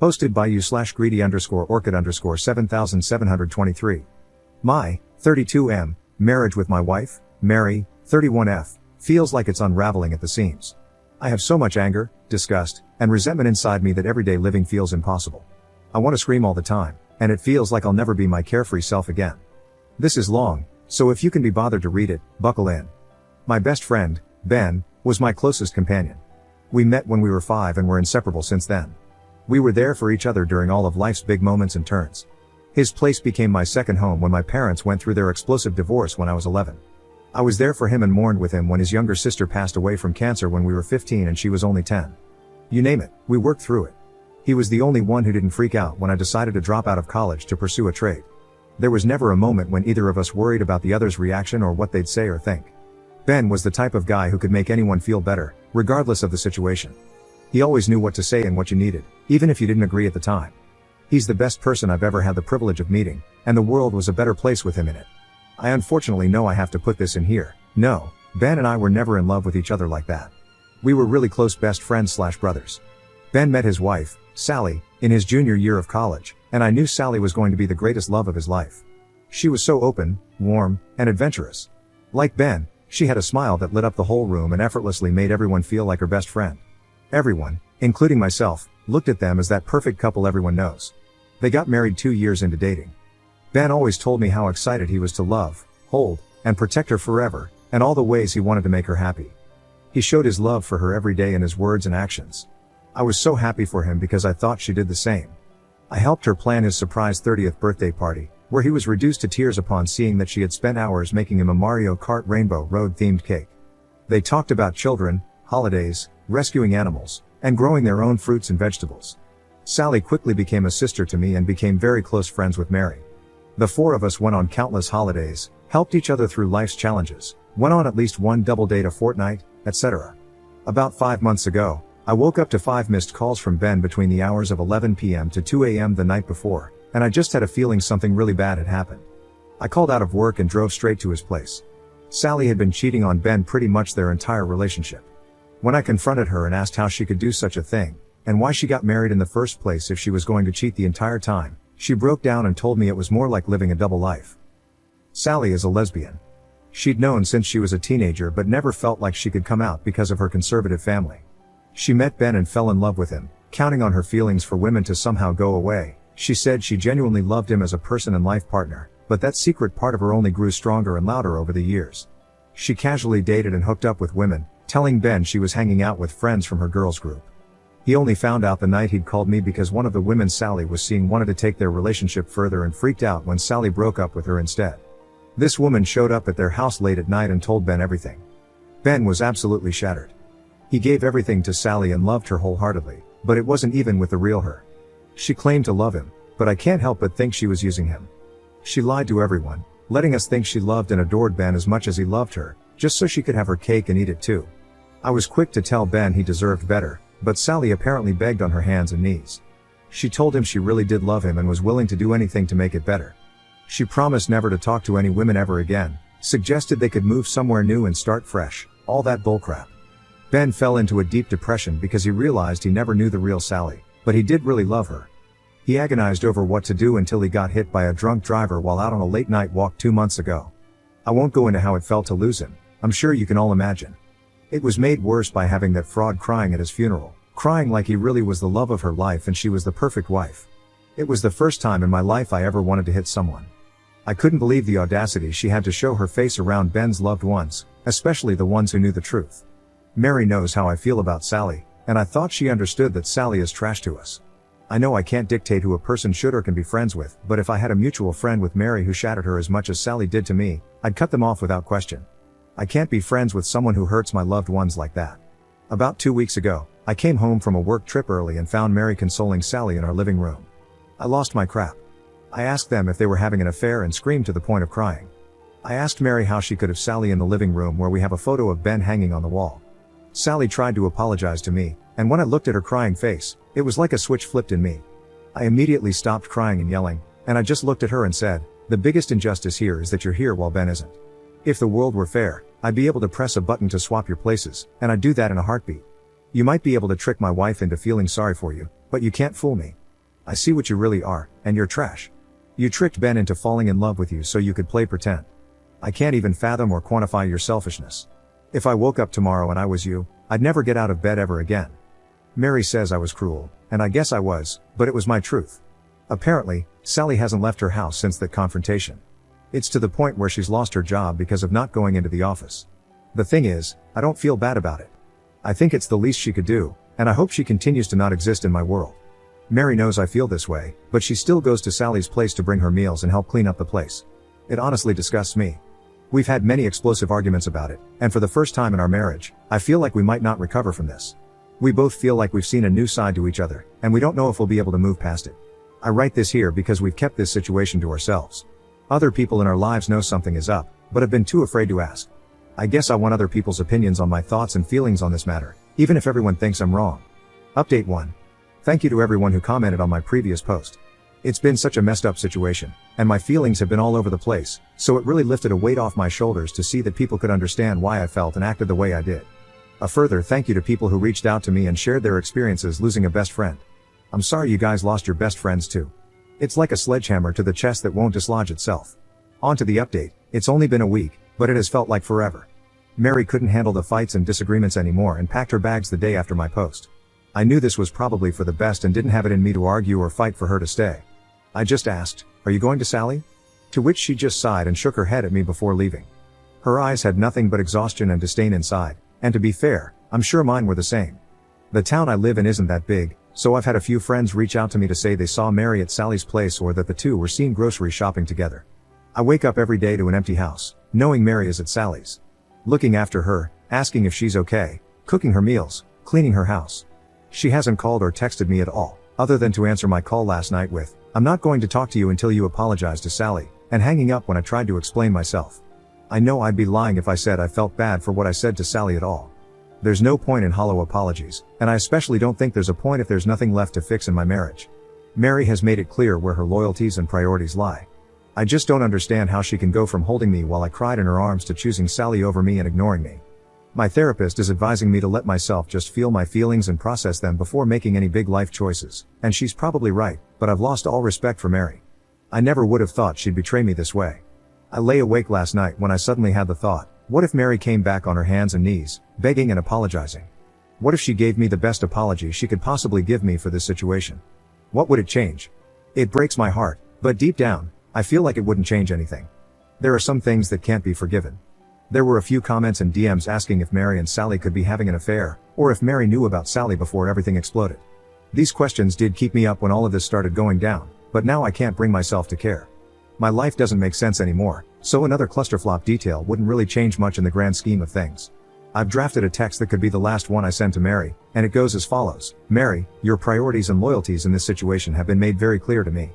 Hosted by you/greedy_orchid_7723. My 32M marriage with my wife, Mary, 31F, feels like it's unraveling at the seams. I have so much anger, disgust, and resentment inside me that everyday living feels impossible. I want to scream all the time, and it feels like I'll never be my carefree self again. This is long, so if you can be bothered to read it, buckle in. My best friend, Ben, was my closest companion. We met when we were 5 and were inseparable since then. We were there for each other during all of life's big moments and turns. His place became my second home when my parents went through their explosive divorce when I was 11. I was there for him and mourned with him when his younger sister passed away from cancer when we were 15 and she was only 10. You name it, we worked through it. He was the only one who didn't freak out when I decided to drop out of college to pursue a trade. There was never a moment when either of us worried about the other's reaction or what they'd say or think. Ben was the type of guy who could make anyone feel better, regardless of the situation. He always knew what to say and what you needed, even if you didn't agree at the time. He's the best person I've ever had the privilege of meeting, and the world was a better place with him in it. I unfortunately know I have to put this in here. No, Ben and I were never in love with each other like that. We were really close best friends/brothers. Ben met his wife, Sally, in his junior year of college, and I knew Sally was going to be the greatest love of his life. She was so open, warm, and adventurous. Like Ben, she had a smile that lit up the whole room and effortlessly made everyone feel like her best friend. Everyone, including myself, looked at them as that perfect couple everyone knows. They got married 2 years into dating. Ben always told me how excited he was to love, hold, and protect her forever, and all the ways he wanted to make her happy. He showed his love for her every day in his words and actions. I was so happy for him because I thought she did the same. I helped her plan his surprise 30th birthday party, where he was reduced to tears upon seeing that she had spent hours making him a Mario Kart Rainbow Road themed cake. They talked about children, holidays, rescuing animals, and growing their own fruits and vegetables. Sally quickly became a sister to me and became very close friends with Mary. The 4 of us went on countless holidays, helped each other through life's challenges, went on at least one double date a fortnight, etc. About 5 months ago, I woke up to 5 missed calls from Ben between the hours of 11 p.m. to 2 a.m. the night before, and I just had a feeling something really bad had happened. I called out of work and drove straight to his place. Sally had been cheating on Ben pretty much their entire relationship. When I confronted her and asked how she could do such a thing, and why she got married in the first place if she was going to cheat the entire time, she broke down and told me it was more like living a double life. Sally is a lesbian. She'd known since she was a teenager but never felt like she could come out because of her conservative family. She met Ben and fell in love with him, counting on her feelings for women to somehow go away. She said she genuinely loved him as a person and life partner, but that secret part of her only grew stronger and louder over the years. She casually dated and hooked up with women, telling Ben she was hanging out with friends from her girls group. He only found out the night he'd called me because one of the women Sally was seeing wanted to take their relationship further and freaked out when Sally broke up with her instead. This woman showed up at their house late at night and told Ben everything. Ben was absolutely shattered. He gave everything to Sally and loved her wholeheartedly, but it wasn't even with the real her. She claimed to love him, but I can't help but think she was using him. She lied to everyone, letting us think she loved and adored Ben as much as he loved her, just so she could have her cake and eat it too. I was quick to tell Ben he deserved better, but Sally apparently begged on her hands and knees. She told him she really did love him and was willing to do anything to make it better. She promised never to talk to any women ever again, suggested they could move somewhere new and start fresh, all that bullcrap. Ben fell into a deep depression because he realized he never knew the real Sally, but he did really love her. He agonized over what to do until he got hit by a drunk driver while out on a late night walk 2 months ago. I won't go into how it felt to lose him, I'm sure you can all imagine. It was made worse by having that fraud crying at his funeral, crying like he really was the love of her life and she was the perfect wife. It was the first time in my life I ever wanted to hit someone. I couldn't believe the audacity she had to show her face around Ben's loved ones, especially the ones who knew the truth. Mary knows how I feel about Sally, and I thought she understood that Sally is trash to us. I know I can't dictate who a person should or can be friends with, but if I had a mutual friend with Mary who shattered her as much as Sally did to me, I'd cut them off without question. I can't be friends with someone who hurts my loved ones like that. About 2 weeks ago, I came home from a work trip early and found Mary consoling Sally in our living room. I lost my crap. I asked them if they were having an affair and screamed to the point of crying. I asked Mary how she could have Sally in the living room where we have a photo of Ben hanging on the wall. Sally tried to apologize to me, and when I looked at her crying face, it was like a switch flipped in me. I immediately stopped crying and yelling, and I just looked at her and said, "The biggest injustice here is that you're here while Ben isn't. If the world were fair, I'd be able to press a button to swap your places, and I'd do that in a heartbeat. You might be able to trick my wife into feeling sorry for you, but you can't fool me. I see what you really are, and you're trash. You tricked Ben into falling in love with you so you could play pretend. I can't even fathom or quantify your selfishness. If I woke up tomorrow and I was you, I'd never get out of bed ever again. Mary says I was cruel, and I guess I was, but it was my truth. Apparently, Sally hasn't left her house since that confrontation. It's to the point where she's lost her job because of not going into the office. The thing is, I don't feel bad about it. I think it's the least she could do, and I hope she continues to not exist in my world. Mary knows I feel this way, but she still goes to Sally's place to bring her meals and help clean up the place. It honestly disgusts me. We've had many explosive arguments about it, and for the first time in our marriage, I feel like we might not recover from this. We both feel like we've seen a new side to each other, and we don't know if we'll be able to move past it. I write this here because we've kept this situation to ourselves. Other people in our lives know something is up, but have been too afraid to ask. I guess I want other people's opinions on my thoughts and feelings on this matter, even if everyone thinks I'm wrong. Update 1. Thank you to everyone who commented on my previous post. It's been such a messed up situation, and my feelings have been all over the place, so it really lifted a weight off my shoulders to see that people could understand why I felt and acted the way I did. A further thank you to people who reached out to me and shared their experiences losing a best friend. I'm sorry you guys lost your best friends too. It's like a sledgehammer to the chest that won't dislodge itself. On to the update. It's only been a week, but it has felt like forever. Mary couldn't handle the fights and disagreements anymore and packed her bags the day after my post. I knew this was probably for the best and didn't have it in me to argue or fight for her to stay. I just asked, "Are you going to Sally?" To which she just sighed and shook her head at me before leaving. Her eyes had nothing but exhaustion and disdain inside, and to be fair, I'm sure mine were the same. The town I live in isn't that big, so I've had a few friends reach out to me to say they saw Mary at Sally's place or that the two were seen grocery shopping together. I wake up every day to an empty house, knowing Mary is at Sally's. Looking after her, asking if she's okay, cooking her meals, cleaning her house. She hasn't called or texted me at all, other than to answer my call last night with, "I'm not going to talk to you until you apologize to Sally," and hanging up when I tried to explain myself. I know I'd be lying if I said I felt bad for what I said to Sally at all. There's no point in hollow apologies, and I especially don't think there's a point if there's nothing left to fix in my marriage. Mary has made it clear where her loyalties and priorities lie. I just don't understand how she can go from holding me while I cried in her arms to choosing Sally over me and ignoring me. My therapist is advising me to let myself just feel my feelings and process them before making any big life choices, and she's probably right, but I've lost all respect for Mary. I never would have thought she'd betray me this way. I lay awake last night when I suddenly had the thought, what if Mary came back on her hands and knees, begging and apologizing? What if she gave me the best apology she could possibly give me for this situation? What would it change? It breaks my heart, but deep down, I feel like it wouldn't change anything. There are some things that can't be forgiven. There were a few comments and DMs asking if Mary and Sally could be having an affair, or if Mary knew about Sally before everything exploded. These questions did keep me up when all of this started going down, but now I can't bring myself to care. My life doesn't make sense anymore, so another clusterflop detail wouldn't really change much in the grand scheme of things. I've drafted a text that could be the last one I send to Mary, and it goes as follows. Mary, your priorities and loyalties in this situation have been made very clear to me.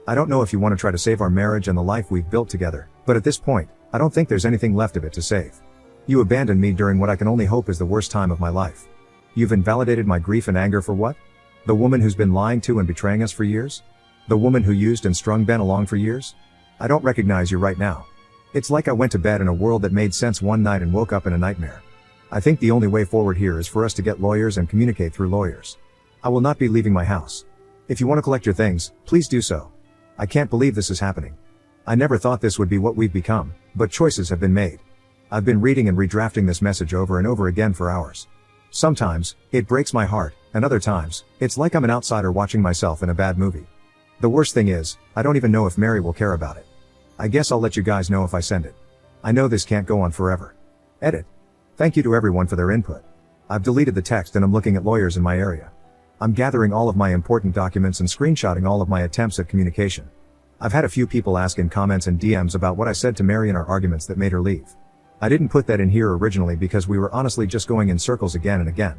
I don't know if you want to try to save our marriage and the life we've built together, but at this point, I don't think there's anything left of it to save. You abandoned me during what I can only hope is the worst time of my life. You've invalidated my grief and anger for what? The woman who's been lying to and betraying us for years? The woman who used and strung Ben along for years? I don't recognize you right now. It's like I went to bed in a world that made sense one night and woke up in a nightmare. I think the only way forward here is for us to get lawyers and communicate through lawyers. I will not be leaving my house. If you want to collect your things, please do so. I can't believe this is happening. I never thought this would be what we've become, but choices have been made. I've been reading and redrafting this message over and over again for hours. Sometimes, it breaks my heart, and other times, it's like I'm an outsider watching myself in a bad movie. The worst thing is, I don't even know if Mary will care about it. I guess I'll let you guys know if I send it. I know this can't go on forever. Edit. Thank you to everyone for their input. I've deleted the text and I'm looking at lawyers in my area. I'm gathering all of my important documents and screenshotting all of my attempts at communication. I've had a few people ask in comments and DMs about what I said to Mary in our arguments that made her leave. I didn't put that in here originally because we were honestly just going in circles again and again.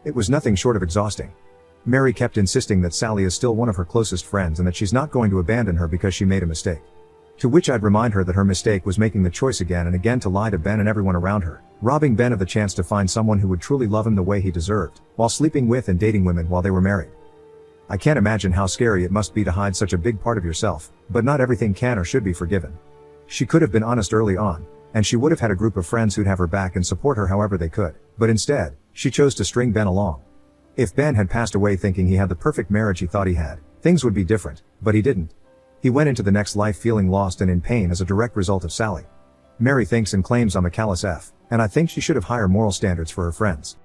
It was nothing short of exhausting. Mary kept insisting that Sally is still one of her closest friends and that she's not going to abandon her because she made a mistake. To which I'd remind her that her mistake was making the choice again and again to lie to Ben and everyone around her, robbing Ben of the chance to find someone who would truly love him the way he deserved, while sleeping with and dating women while they were married. I can't imagine how scary it must be to hide such a big part of yourself, but not everything can or should be forgiven. She could have been honest early on, and she would have had a group of friends who'd have her back and support her however they could, but instead, she chose to string Ben along. If Ben had passed away thinking he had the perfect marriage he thought he had, Things would be different, but he didn't. He went into the next life feeling lost and in pain as a direct result of Sally. Mary thinks and claims I'm a callous F, and I think she should have higher moral standards for her friends.